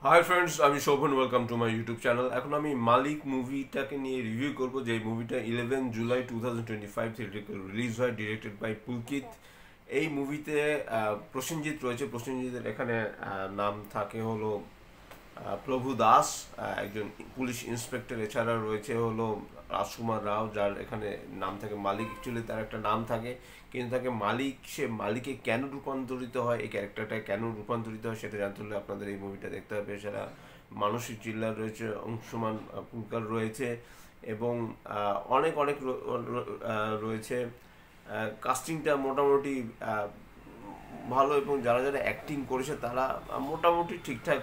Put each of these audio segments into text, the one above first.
High friends, আমি Shovan. Welcome to my YouTube channel. এখন আমি মালিক মুভিটাকে নিয়ে রিভিউ করব, যে মুভিটা 11 জুলাই 2025 থেকে রিলিজ হয়, ডিরেক্টেড বাই পুলকিত। এই মুভিতে প্রসেনজিৎ রয়েছে। প্রসেনজিতের এখানে নাম থাকে হলো প্রভু দাস, একজন পুলিশ ইন্সপেক্টর। এছাড়া রয়েছে হলো রাজকুমার রাও, যার এখানে নাম থাকে মালিক। অ্যাকচুয়ালি তার একটা নাম থাকে, কিন্তু তাকে মালিক, সে মালিকে কেন রূপান্তরিত হয়, এই ক্যারেক্টারটা কেন রূপান্তরিত হয়, সেটা জানতে হলে আপনাদের এই মুভিটা দেখতে হবে। এছাড়া মানসী চিল্লার রয়েছে, অংশুমান পুলকার রয়েছে, এবং অনেক অনেক রয়েছে। কাস্টিংটা মোটামুটি ভালো, এবং যারা যারা অ্যাক্টিং করেছে তারা মোটামুটি ঠিকঠাক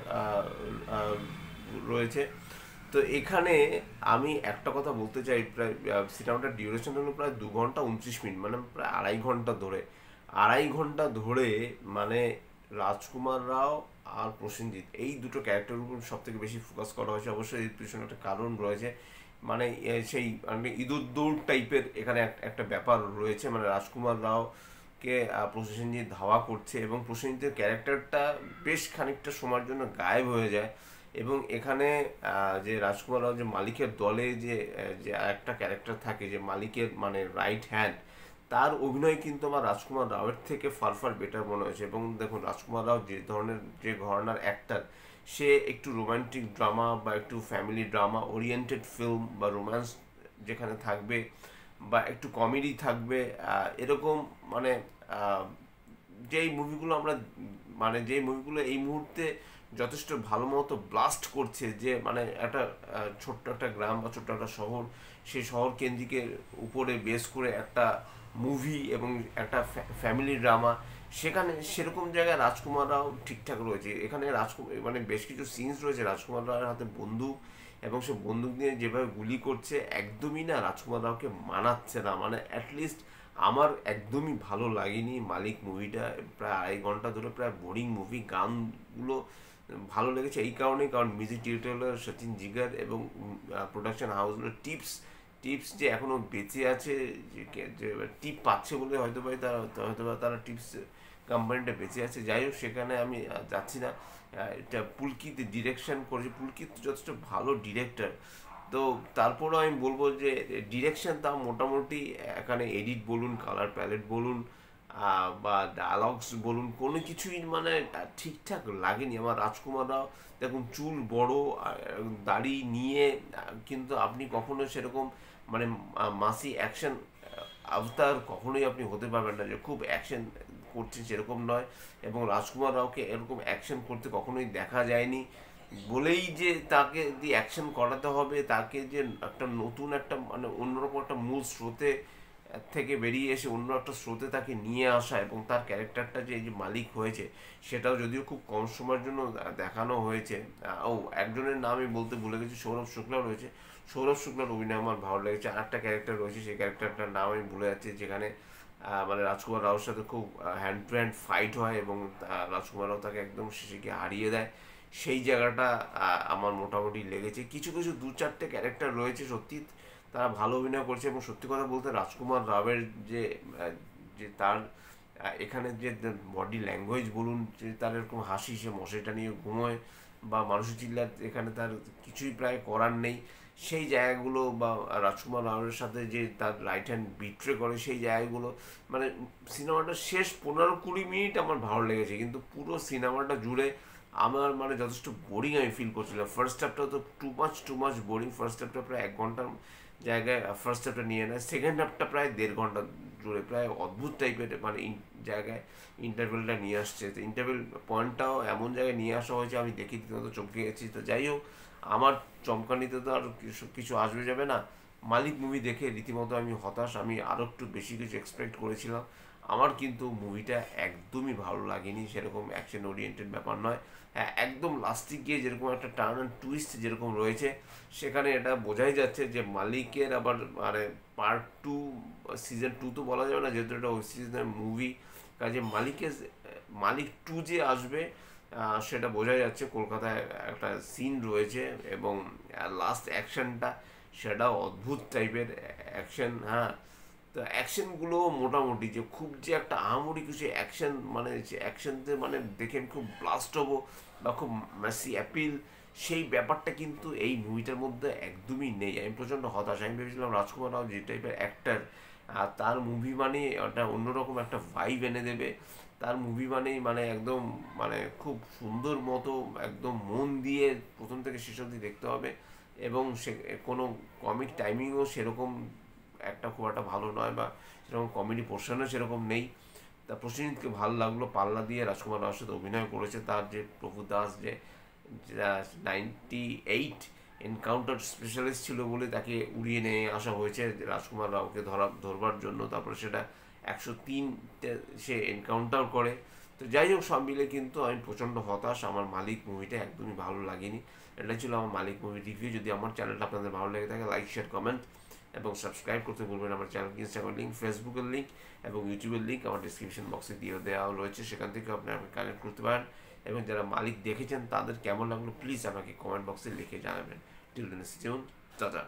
রয়েছে। তো এখানে আমি একটা কথা বলতে চাই, প্রায় সিনেমাটার ডিউরেশন হলো প্রায় 2 ঘন্টা 29 মিনিট, মানে প্রায় আড়াই ঘন্টা ধরে মানে রাজকুমার রাও আর প্রসেনজিৎ, এই দুটো ক্যারেক্টারের উপর সব থেকে বেশি ফোকাস করা হয়েছে। অবশ্যই এর পিছনে একটা কারণ রয়েছে, মানে সেই মানে ইঁদুর দৌড় টাইপের এখানে একটা ব্যাপার রয়েছে। মানে রাজকুমার রাও কে প্রসেনজিৎ ধাওয়া করছে, এবং প্রসেনজিতের ক্যারেক্টারটা বেশ খানিকটা সময়ের জন্য গায়েব হয়ে যায়। এবং এখানে যে রাজকুমার রাও, যে মালিকের দলে যে যে একটা ক্যারেক্টার থাকে, যে মালিকের মানে রাইট হ্যান্ড, তার অভিনয় কিন্তু আমার রাজকুমার রাওয়ের থেকে ফার ফার বেটার মনে হয়েছে। এবং দেখুন, রাজকুমার রাও যে ধরনের, যে ঘরানার অ্যাক্টার, সে একটু রোমান্টিক ড্রামা বা একটু ফ্যামিলি ড্রামা ওরিয়েন্টেড ফিল্ম বা রোম্যান্স যেখানে থাকবে, বা একটু কমেডি থাকবে, এরকম মানে আহ, যেই মুভিগুলো আমরা, মানে যেই মুভিগুলো এই মুহূর্তে যথেষ্ট ভালো মতো ব্লাস্ট করছে, যে মানে একটা ছোট্ট একটা গ্রাম বা ছোট্ট একটা শহর, সেই শহর কেন্দ্রিকের উপরে বেস করে একটা মুভি এবং একটা ফ্যামিলি ড্রামা, সেখানে সেরকম জায়গায় রাজকুমার রাও ঠিকঠাক রয়েছে। এখানে রাজকুমার মানে বেশ কিছু সিনস রয়েছে, রাজকুমার রাওয়ের হাতে বন্দুক, এবং সে বন্দুক নিয়ে যেভাবে গুলি করছে, একদমই না রাজকুমার রাওকে মানাচ্ছে না। মানে অ্যাটলিস্ট আমার একদমই ভালো লাগেনি মালিক মুভিটা। প্রায় আড়াই ঘন্টা ধরে প্রায় বোরিং মুভি। গানগুলো ভালো লেগেছে এই কারণেই, কারণ মিউজিক ডিরেক্টর হলো সচিন জিগার, এবং প্রোডাকশন হাউস হলো টিপস। টিপস যে এখনো বেঁচে আছে, যে টিপ পাচ্ছে বলে হয়তো বা তারা, তারা টিপস কোম্পানিটা বেঁচে আছে। যাই হোক, সেখানে আমি যাচ্ছি না। এটা পুলকিত ডিরেকশন করেছে। পুলকিত যথেষ্ট ভালো ডিরেক্টর। তো তারপরও আমি বলবো যে ডিরেকশন তাও মোটামুটি। এখানে এডিট বলুন, কালার প্যালেট বলুন, বা ডায়ালগস বলুন, কোনো কিছুই মানে ঠিকঠাক লাগেনি আমার। রাজকুমার রাও দেখুন, চুল বড়, দাড়ি নিয়ে, কিন্তু আপনি কখনো সেরকম মানে মাসি অ্যাকশন আবতার কখনোই আপনি হতে পারবেন না, যে খুব অ্যাকশন করছে সেরকম নয়। এবং রাজকুমার রাওকে এরকম অ্যাকশন করতে কখনোই দেখা যায়নি বলেই যে তাকে দিয়ে অ্যাকশন করাতে হবে, তাকে যে একটা নতুন একটা মানে অন্যরকম একটা মূল স্রোতে থেকে বেরিয়ে এসে অন্য একটা স্রোতে তাকে নিয়ে আসা, এবং তার ক্যারেক্টারটা যে এই যে মালিক হয়েছে, সেটাও যদিও খুব কম সময়ের জন্য দেখানো হয়েছে। ও, একজনের নাম আমি বলতে ভুলে গেছি, সৌরভ শুক্লা রয়েছে। সৌরভ শুক্লার অভিনয় আমার ভালো লেগেছে। আর একটা ক্যারেক্টার রয়েছে, সেই ক্যারেক্টারটার নাম আমি ভুলে যাচ্ছি, যেখানে মানে রাজকুমার রাওর সাথে খুব হ্যান্ড টু হ্যান্ড ফাইট হয়, এবং রাজকুমার রাও তাকে একদম শেষে গিয়ে হারিয়ে দেয়। সেই জায়গাটা আমার মোটামুটি লেগেছে। কিছু কিছু দু চারটে ক্যারেক্টার রয়েছে সত্যি, তারা ভালো অভিনয় করছে। এবং সত্যি কথা বলতে রাজকুমার রাওয়ের যে যে তার এখানে যে বডি ল্যাঙ্গুয়েজ বলুন, যে তার এরকম হাসি, সে মশাইটা নিয়ে ঘুমোয়, বা মানুষের চিল্লার এখানে তার কিছুই প্রায় করার নেই, সেই জায়গাগুলো, বা রাজকুমার রাওয়ের সাথে যে তার রাইট হ্যান্ড বিট্রে করে, সেই জায়গাগুলো, মানে সিনেমাটা শেষ 15-20 মিনিট আমার ভালো লেগেছে, কিন্তু পুরো সিনেমাটা জুড়ে আমার মানে যথেষ্ট বোরিং আমি ফিল করছিলাম। ফার্স্ট হাফটা তো টু মাচ বোরিং। ফার্স্ট হাফটা প্রায় 1 ঘন্টার জায়গায় ফার্স্ট হাফটা নিয়ে নেয়, সেকেন্ড হাফটা প্রায় 1.5 ঘন্টা জুড়ে প্রায় অদ্ভুত টাইপের মানে জায়গায় ইন্টারভেলটা নিয়ে আসছে। তো ইন্টারভেল পয়েন্টটাও এমন জায়গায় নিয়ে আসা হয়েছে, আমি দেখি রীতিমতো চমকে গেছি। তো যাই হোক, আমার চমকানিতে তো আর কিছু কিছু আসবে যাবে না। মালিক মুভি দেখে রীতিমতো আমি হতাশ। আমি আরও একটু বেশি কিছু এক্সপেক্ট করেছিলাম। আমার কিন্তু মুভিটা একদমই ভালো লাগেনি। সেরকম অ্যাকশন ওরিয়েন্টেড ব্যাপার নয়। হ্যাঁ, একদম লাস্টে গিয়ে যেরকম একটা টার্ন অ্যান্ড টুইস্ট যেরকম রয়েছে, সেখানে এটা বোঝাই যাচ্ছে যে মালিকের আবার মানে পার্ট 2, সিজন 2 তো বলা যাবে না, যেহেতু এটা ওই সিজনের মুভি। কাজে মালিক 2 যে আসবে, সেটা বোঝা যাচ্ছে। কলকাতায় একটা সিন রয়েছে, এবং লাস্ট অ্যাকশনটা সেটাও অদ্ভুত টাইপের অ্যাকশন। হ্যাঁ, তো অ্যাকশনগুলো মোটামুটি, যে খুব যে একটা আহামরি কিছু অ্যাকশন, মানে যে অ্যাকশনতে মানে দেখে আমি খুব ব্লাস্ট হবো বা খুব ম্যাসি অ্যাপিল, সেই ব্যাপারটা কিন্তু এই মুভিটার মধ্যে একদমই নেই। আমি প্রচণ্ড হতাশ। আমি ভেবেছিলাম রাজকুমার রাও যে টাইপের অ্যাক্টার, আর তার মুভি মানে ওটা অন্যরকম একটা ভাইব এনে দেবে। তার মুভি মানেই মানে একদম মানে খুব সুন্দর মতো একদম মন দিয়ে প্রথম থেকে শেষ অবধি দেখতে হবে। এবং সে কোনো কমিক টাইমিংও সেরকম একটা খুব একটা ভালো নয়, বা সেরকম কমেডি পোর্শনও সেরকম নেই। তা প্রসেনজিৎকে ভালো লাগলো, পাল্লা দিয়ে রাজকুমার রাওর সাথে অভিনয় করেছে। তার যে প্রভু দাস, যে 98 এনকাউন্টার স্পেশালিস্ট ছিল বলে তাকে উড়িয়ে নিয়ে আসা হয়েছে রাজকুমার রাওকে ধরবার জন্য। তারপরে সেটা 103 সে এনকাউন্টার করে। তো যাই হোক, সব মিলে কিন্তু আমি প্রচণ্ড হতাশ। আমার মালিক মুভিটা একদমই ভালো লাগেনি। এটা ছিল আমার মালিক মুভি রিভিউ। যদি আমার চ্যানেলটা আপনাদের ভালো লেগে থাকে, লাইক, শেয়ার, কমেন্ট এবং সাবস্ক্রাইব করতে ভুলবেন। আমার চ্যানেল, ইনস্টাগ্রামের লিঙ্ক, ফেসবুকের লিঙ্ক এবং ইউটিউবের লিঙ্ক আমার ডিসক্রিপশন বক্সে দিয়ে দেওয়া রয়েছে, সেখান থেকে আপনি আমাকে কানেক্ট করতে পারেন। এবং যারা মালিক দেখেছেন তাদের কেমন লাগলো প্লিজ আমাকে কমেন্ট বক্সে লিখে জানাবেন। Till then, stay tuned, tata.